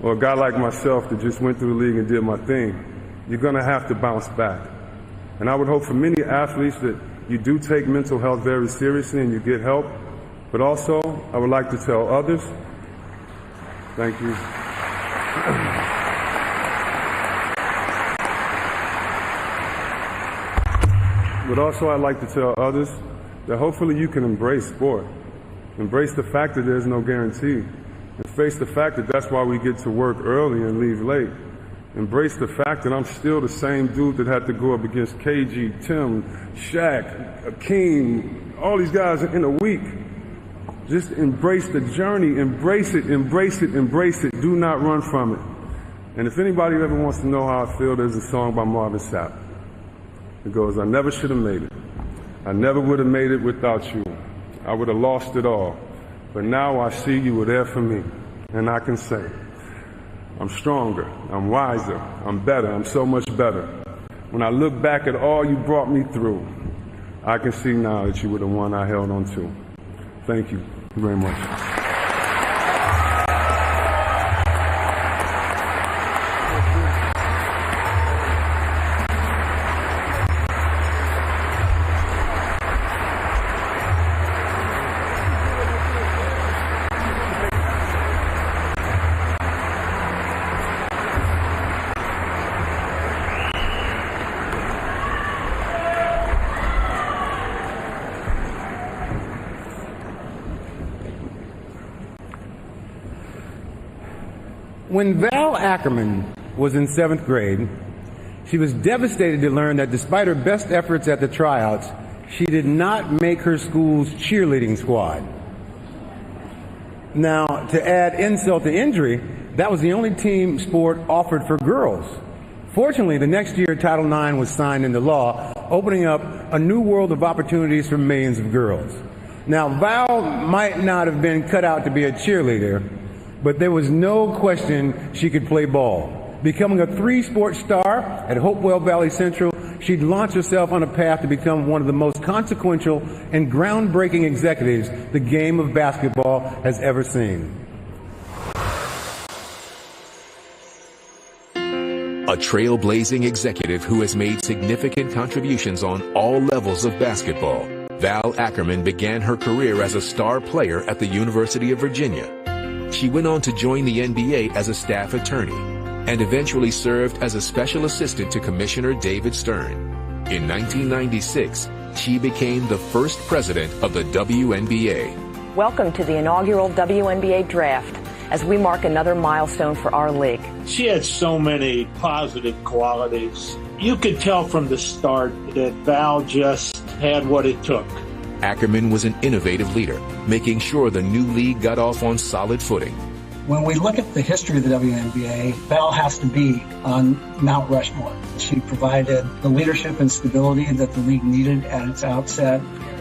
or a guy like myself that just went through the league and did my thing, you're going to have to bounce back. And I would hope for many athletes that you do take mental health very seriously and you get help. But also, I would like to tell others, thank you. But also I'd like to tell others that hopefully you can embrace sport. Embrace the fact that there's no guarantee. and face the fact that that's why we get to work early and leave late. Embrace the fact that I'm still the same dude that had to go up against KG, Tim, Shaq, Akeem, all these guys in a week. Just embrace the journey, embrace it, embrace it, embrace it. Do not run from it. And if anybody ever wants to know how I feel, there's a song by Marvin Sapp. It goes, I never should have made it. I never would have made it without you. I would have lost it all. But now I see you were there for me. And I can say, I'm stronger, I'm wiser, I'm better, I'm so much better. When I look back at all you brought me through, I can see now that you were the one I held on to. Thank you very much. When Val Ackerman was in 7th grade, she was devastated to learn that despite her best efforts at the tryouts, she did not make her school's cheerleading squad. Now, to add insult to injury, that was the only team sport offered for girls. Fortunately, the next year, Title IX was signed into law, opening up a new world of opportunities for millions of girls. Now, Val might not have been cut out to be a cheerleader, but there was no question she could play ball. Becoming a 3-sport star at Hopewell Valley Central, she'd launched herself on a path to become one of the most consequential and groundbreaking executives the game of basketball has ever seen. A trailblazing executive who has made significant contributions on all levels of basketball, Val Ackerman began her career as a star player at the University of Virginia. She went on to join the NBA as a staff attorney and eventually served as a special assistant to Commissioner David Stern. In 1996, she became the first president of the WNBA. Welcome to the inaugural WNBA draft as we mark another milestone for our league. She had so many positive qualities. You could tell from the start that Val just had what it took. Ackerman was an innovative leader, making sure the new league got off on solid footing. When we look at the history of the WNBA, Val has to be on Mount Rushmore. She provided the leadership and stability that the league needed at its outset.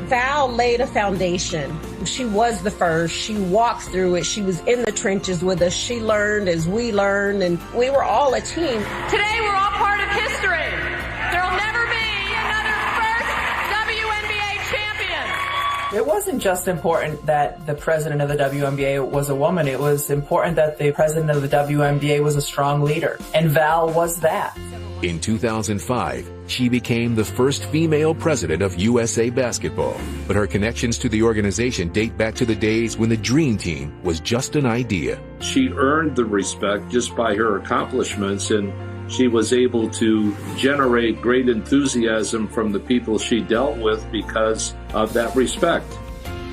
Val laid a foundation. She was the first. She walked through it. She was in the trenches with us. She learned as we learned, and we were all a team. Today, we're all part of history. There'll never be another first WNBA champion. It wasn't just important that the president of the WNBA was a woman. It was important that the president of the WNBA was a strong leader, and Val was that. In 2005, she became the first female president of USA Basketball, but her connections to the organization date back to the days when the Dream Team was just an idea. She earned the respect just by her accomplishments, and she was able to generate great enthusiasm from the people she dealt with because of that respect.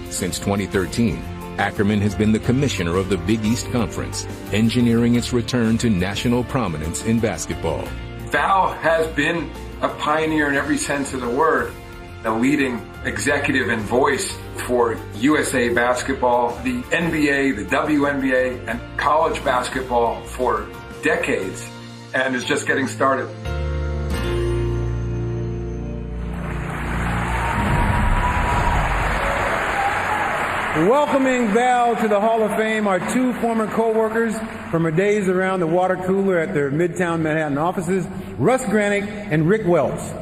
Since 2013, Ackerman has been the commissioner of the Big East Conference, engineering its return to national prominence in basketball. Val has been a pioneer in every sense of the word, a leading executive and voice for USA Basketball, the NBA, the WNBA, and college basketball for decades, and is just getting started. Welcoming Val to the Hall of Fame are two former co-workers from her days around the water cooler at their Midtown Manhattan offices, Russ Granick and Rick Welts.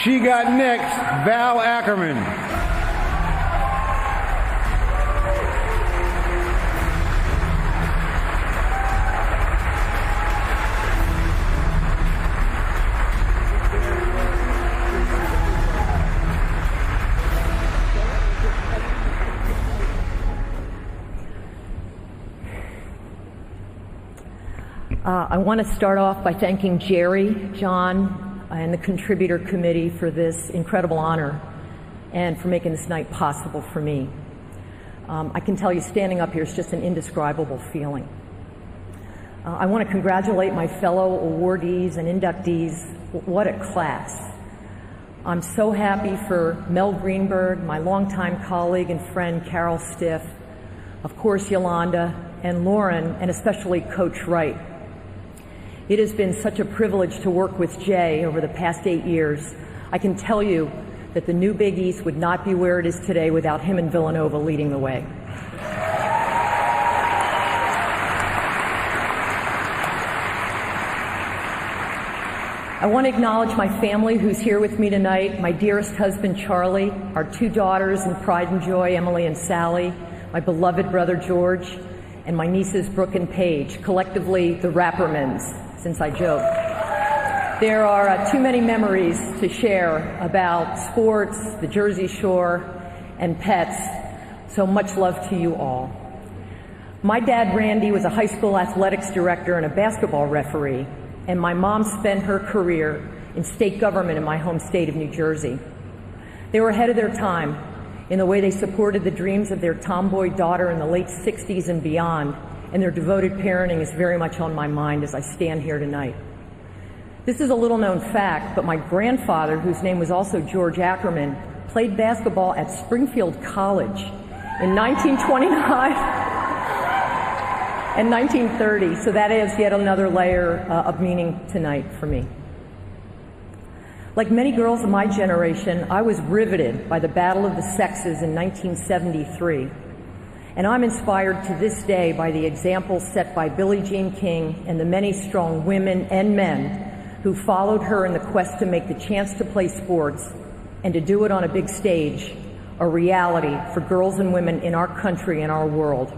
She got next, Val Ackerman. I want to start off by thanking Jerry, John, and the contributor committee for this incredible honor and for making this night possible for me. I can tell you standing up here is just an indescribable feeling. I want to congratulate my fellow awardees and inductees. What a class. I'm so happy for Mel Greenberg, my longtime colleague and friend Carol Stiff, of course Yolanda, and Lauren, and especially Coach Wright. It has been such a privilege to work with Jay over the past 8 years. I can tell you that the new Big East would not be where it is today without him and Villanova leading the way. I want to acknowledge my family who's here with me tonight, my dearest husband Charlie, our 2 daughters in pride and joy, Emily and Sally, my beloved brother George, and my nieces Brooke and Paige, collectively the Rappermans, since I joke. There are too many memories to share about sports, the Jersey Shore, and pets, so much love to you all. My dad, Randy, was a high school athletics director and a basketball referee, and my mom spent her career in state government in my home state of New Jersey. They were ahead of their time in the way they supported the dreams of their tomboy daughter in the late 60s and beyond, and their devoted parenting is very much on my mind as I stand here tonight. This is a little-known fact, but my grandfather, whose name was also George Ackerman, played basketball at Springfield College in 1929 and 1930, so that adds yet another layer of meaning tonight for me. Like many girls of my generation, I was riveted by the Battle of the Sexes in 1973, and I'm inspired to this day by the example set by Billie Jean King and the many strong women and men who followed her in the quest to make the chance to play sports and to do it on a big stage a reality for girls and women in our country and our world.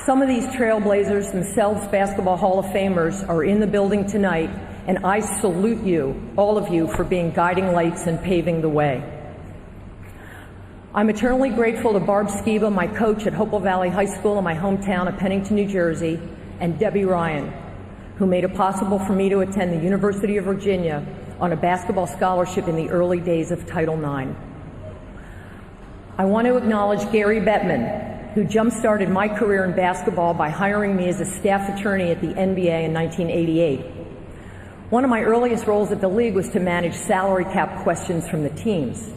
Some of these trailblazers, themselves Basketball Hall of Famers, are in the building tonight, and I salute you, all of you, for being guiding lights and paving the way. I'm eternally grateful to Barb Skiba, my coach at Hopewell Valley High School in my hometown of Pennington, New Jersey, and Debbie Ryan, who made it possible for me to attend the University of Virginia on a basketball scholarship in the early days of Title IX. I want to acknowledge Gary Bettman, who jump-started my career in basketball by hiring me as a staff attorney at the NBA in 1988. One of my earliest roles at the league was to manage salary cap questions from the teams.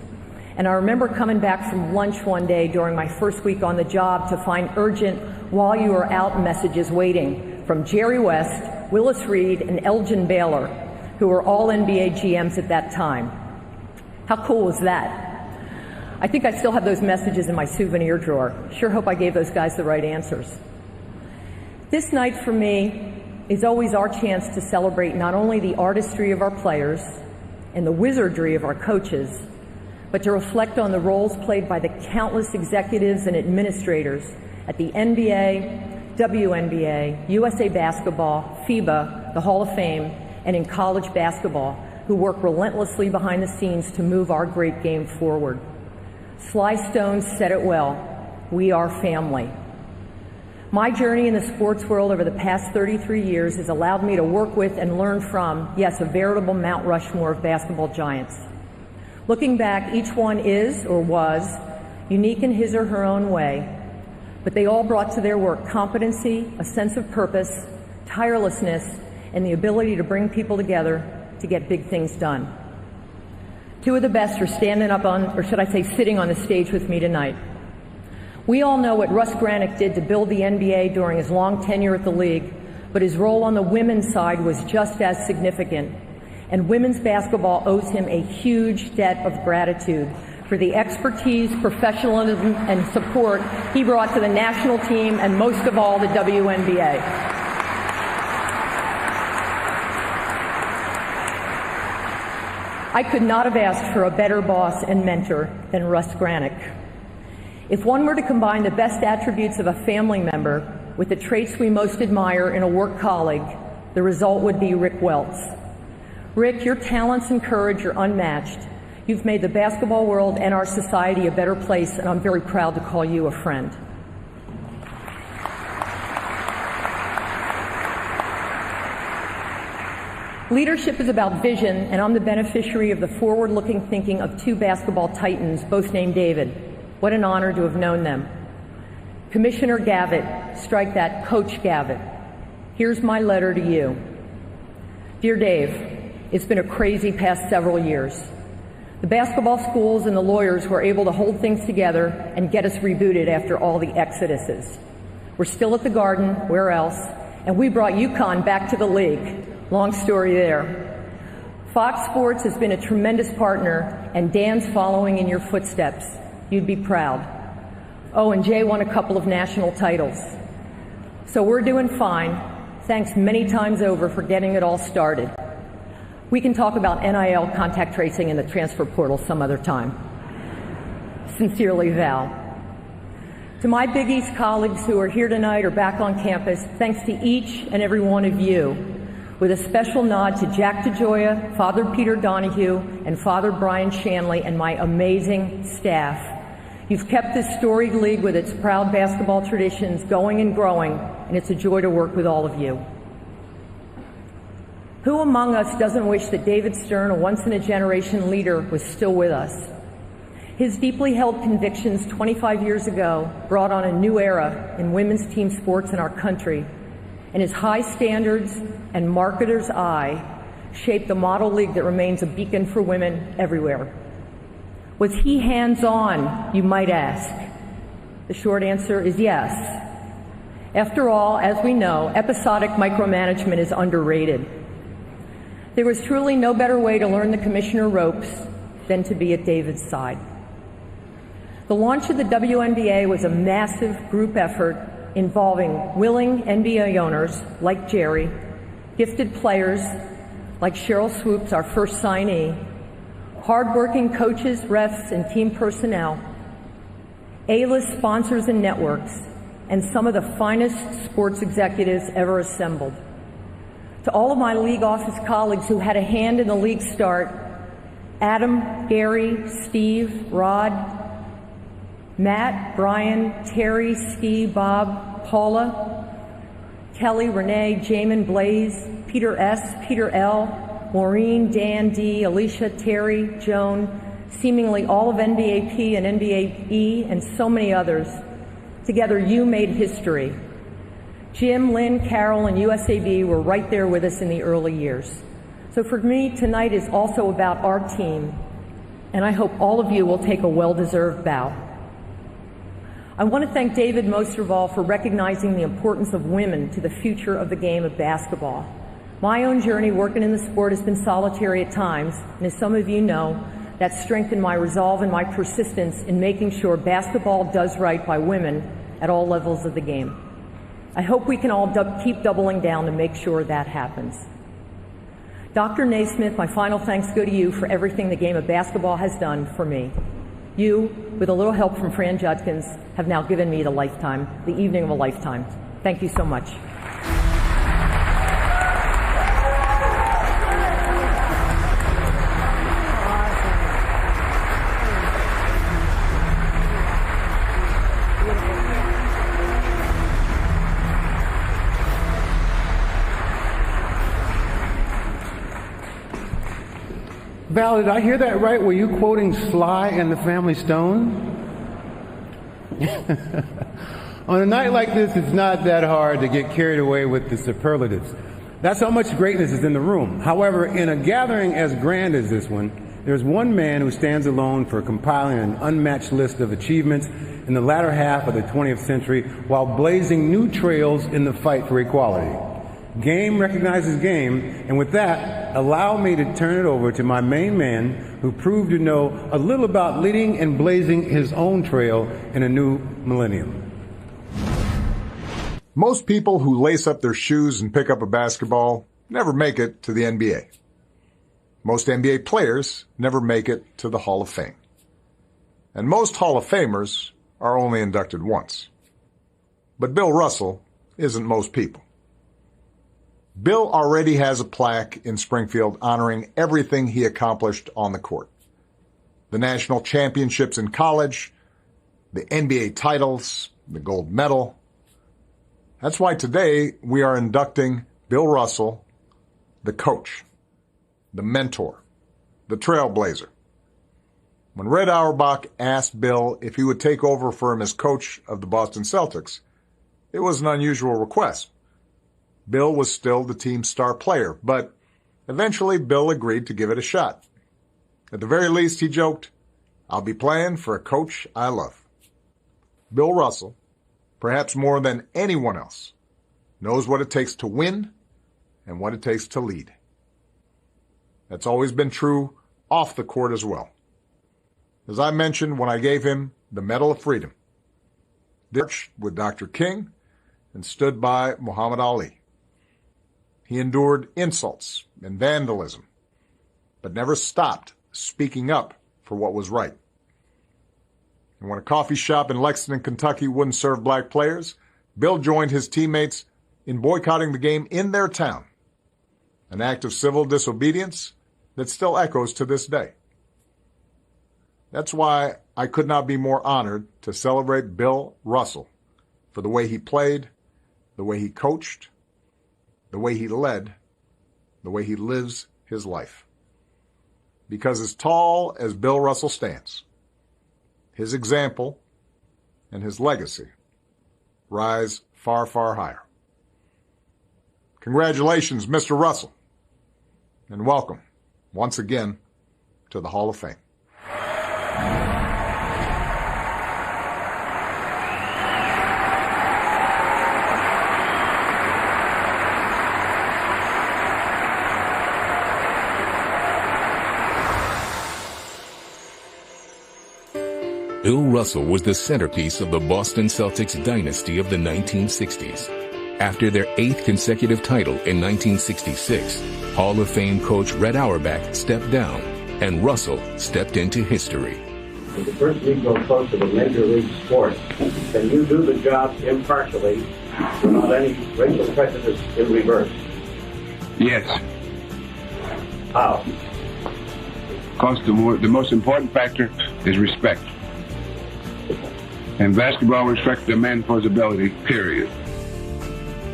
And I remember coming back from lunch one day during my first week on the job to find urgent while you were out messages waiting from Jerry West, Willis Reed, and Elgin Baylor, who were all NBA GMs at that time. How cool was that? I think I still have those messages in my souvenir drawer. Sure hope I gave those guys the right answers. This night for me is always our chance to celebrate not only the artistry of our players and the wizardry of our coaches, but to reflect on the roles played by the countless executives and administrators at the NBA, WNBA, USA Basketball, FIBA, the Hall of Fame, and in college basketball, who work relentlessly behind the scenes to move our great game forward. Sly Stone said it well, we are family. My journey in the sports world over the past 33 years has allowed me to work with and learn from, yes, a veritable Mount Rushmore of basketball giants. Looking back, each one is, or was, unique in his or her own way, but they all brought to their work competency, a sense of purpose, tirelessness, and the ability to bring people together to get big things done. Two of the best are standing up on, or should I say sitting on the stage with me tonight. We all know what Russ Granick did to build the NBA during his long tenure at the league, but his role on the women's side was just as significant. And women's basketball owes him a huge debt of gratitude for the expertise, professionalism, and support he brought to the national team and most of all the WNBA. I could not have asked for a better boss and mentor than Russ Granick. If one were to combine the best attributes of a family member with the traits we most admire in a work colleague, the result would be Rick Welts. Rick, your talents and courage are unmatched. You've made the basketball world and our society a better place, and I'm very proud to call you a friend. Leadership is about vision, and I'm the beneficiary of the forward-looking thinking of two basketball titans, both named David. What an honor to have known them. Commissioner Gavitt, strike that, Coach Gavitt. Here's my letter to you. Dear Dave, it's been a crazy past several years. The basketball schools and the lawyers were able to hold things together and get us rebooted after all the exoduses. We're still at the Garden, where else? And we brought UConn back to the league. Long story there. Fox Sports has been a tremendous partner, and Dan's following in your footsteps. You'd be proud. Oh, and Jay won a couple of national titles. So we're doing fine. Thanks many times over for getting it all started. We can talk about NIL, contact tracing, and the transfer portal some other time. Sincerely, Val. To my Big East colleagues who are here tonight or back on campus, thanks to each and every one of you, with a special nod to Jack DeGioia, Father Peter Donahue, and Father Brian Shanley, and my amazing staff. You've kept this storied league with its proud basketball traditions going and growing, and it's a joy to work with all of you. Who among us doesn't wish that David Stern, a once-in-a-generation leader, was still with us? His deeply held convictions 25 years ago brought on a new era in women's team sports in our country, and his high standards and marketer's eye shaped the model league that remains a beacon for women everywhere. Was he hands-on, you might ask? The short answer is yes. After all, as we know, episodic micromanagement is underrated. There was truly no better way to learn the commissioner ropes than to be at David's side. The launch of the WNBA was a massive group effort involving willing NBA owners like Jerry, gifted players like Cheryl Swoops, our first signee, hardworking coaches, refs, and team personnel, A-list sponsors and networks, and some of the finest sports executives ever assembled. To all of my league office colleagues who had a hand in the league start, Adam, Gary, Steve, Rod, Matt, Brian, Terry, Steve, Bob, Paula, Kelly, Renee, Jamin, Blaze, Peter S., Peter L., Maureen, Dan, D., Alicia, Terry, Joan, seemingly all of NBAP and NBAE, and so many others. Together, you made history. Jim, Lynn, Carol, and USAB were right there with us in the early years. So for me, tonight is also about our team, and I hope all of you will take a well-deserved bow. I want to thank David most of all for recognizing the importance of women to the future of the game of basketball. My own journey working in the sport has been solitary at times, and as some of you know, that strengthened my resolve and my persistence in making sure basketball does right by women at all levels of the game. I hope we can all keep doubling down to make sure that happens. Dr. Naismith, my final thanks go to you for everything the game of basketball has done for me. You, with a little help from Fran Judkins, have now given me the evening of a lifetime. Thank you so much. Val, did I hear that right? Were you quoting Sly and the Family Stone? On a night like this, it's not that hard to get carried away with the superlatives. That's how much greatness is in the room. However, in a gathering as grand as this one, there's one man who stands alone for compiling an unmatched list of achievements in the latter half of the 20th century while blazing new trails in the fight for equality. Game recognizes game, and with that, allow me to turn it over to my main man who proved to know a little about leading and blazing his own trail in a new millennium. Most people who lace up their shoes and pick up a basketball never make it to the NBA. Most NBA players never make it to the Hall of Fame. And most Hall of Famers are only inducted once. But Bill Russell isn't most people. Bill already has a plaque in Springfield honoring everything he accomplished on the court. The national championships in college, the NBA titles, the gold medal. That's why today we are inducting Bill Russell, the coach. the mentor, the trailblazer. When Red Auerbach asked Bill if he would take over for him as coach of the Boston Celtics, it was an unusual request. Bill was still the team's star player, but eventually Bill agreed to give it a shot. At the very least, he joked, "I'll be playing for a coach I love." Bill Russell, perhaps more than anyone else, knows what it takes to win and what it takes to lead. That's always been true off the court as well. As I mentioned when I gave him the Medal of Freedom, marched with Dr. King and stood by Muhammad Ali. He endured insults and vandalism, but never stopped speaking up for what was right. And when a coffee shop in Lexington, Kentucky wouldn't serve black players, Bill joined his teammates in boycotting the game in their town, an act of civil disobedience that still echoes to this day. That's why I could not be more honored to celebrate Bill Russell for the way he played, the way he coached, the way he led, the way he lives his life. Because as tall as Bill Russell stands, his example and his legacy rise far, far higher. Congratulations, Mr. Russell, and welcome once again to the Hall of Fame. Bill Russell was the centerpiece of the Boston Celtics dynasty of the 1960s. After their 8th consecutive title in 1966, Hall of Fame coach Red Auerbach stepped down, and Russell stepped into history. As the first Negro coach of a major league sport, can you do the job impartially without any racial prejudice in reverse? Yes. How? Because the most important factor is respect. And basketball respects the man for his ability, period.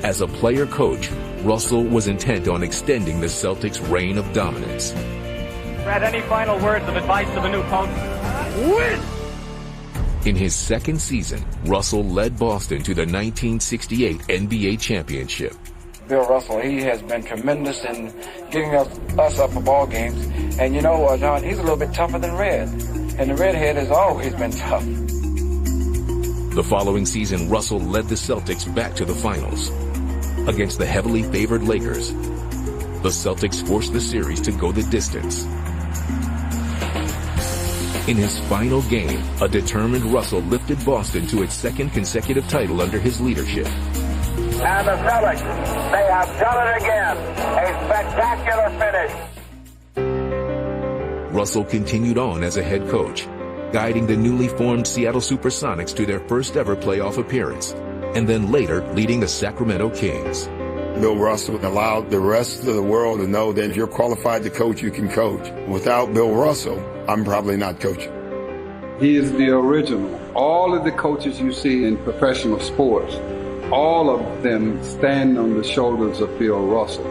As a player-coach, Russell was intent on extending the Celtics' reign of dominance. Brad, any final words of advice to the new coach? Win! In his second season, Russell led Boston to the 1968 NBA championship. Bill Russell, he has been tremendous in getting us up for ball games. And you know, John, he's a little bit tougher than Red. And the redhead has always been tough. The following season, Russell led the Celtics back to the finals. Against the heavily favored Lakers, the Celtics forced the series to go the distance. In his final game, a determined Russell lifted Boston to its 2nd consecutive title under his leadership. And the Celtics, they have done it again. A spectacular finish. Russell continued on as a head coach, guiding the newly formed Seattle Supersonics to their first ever playoff appearance, and then later leading the Sacramento Kings. Bill Russell allowed the rest of the world to know that if you're qualified to coach, you can coach. Without Bill Russell, I'm probably not coaching. He is the original. All of the coaches you see in professional sports, all of them stand on the shoulders of Bill Russell.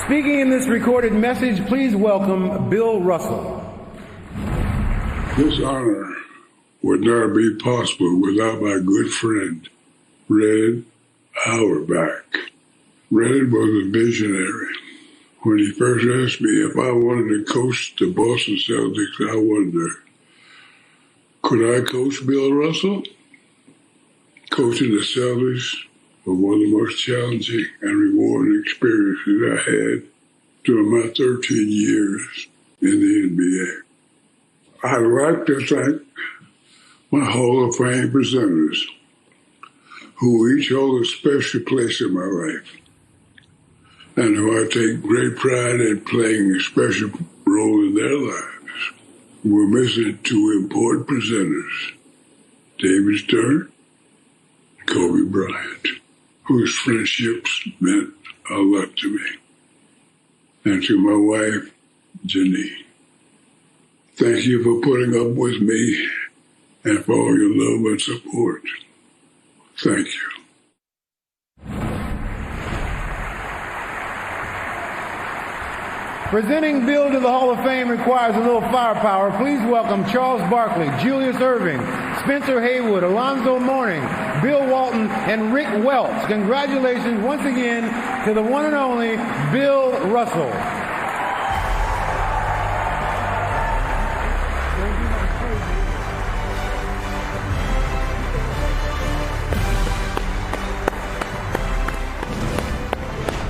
Speaking in this recorded message, please welcome Bill Russell. This honor would not be possible without my good friend, Red Auerbach. Red was a visionary. When he first asked me if I wanted to coach the Boston Celtics, I wondered, could I coach Bill Russell? Coaching the Celtics was one of the most challenging and rewarding experiences I had during my 13 years in the NBA. I'd like to thank my Hall of Fame presenters, who each hold a special place in my life, and who I take great pride in playing a special role in their lives. We're missing 2 important presenters, David Stern and Kobe Bryant, whose friendships meant a lot to me, and to my wife, Janine. Thank you for putting up with me and for all your love and support. Thank you. Presenting Bill to the Hall of Fame requires a little firepower. Please welcome Charles Barkley, Julius Erving, Spencer Haywood, Alonzo Mourning, Bill Walton, and Rick Welch. Congratulations once again to the one and only Bill Russell.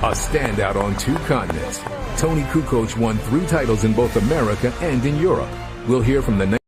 A standout on 2 continents, Tony Kukoc won 3 titles in both America and in Europe. We'll hear from the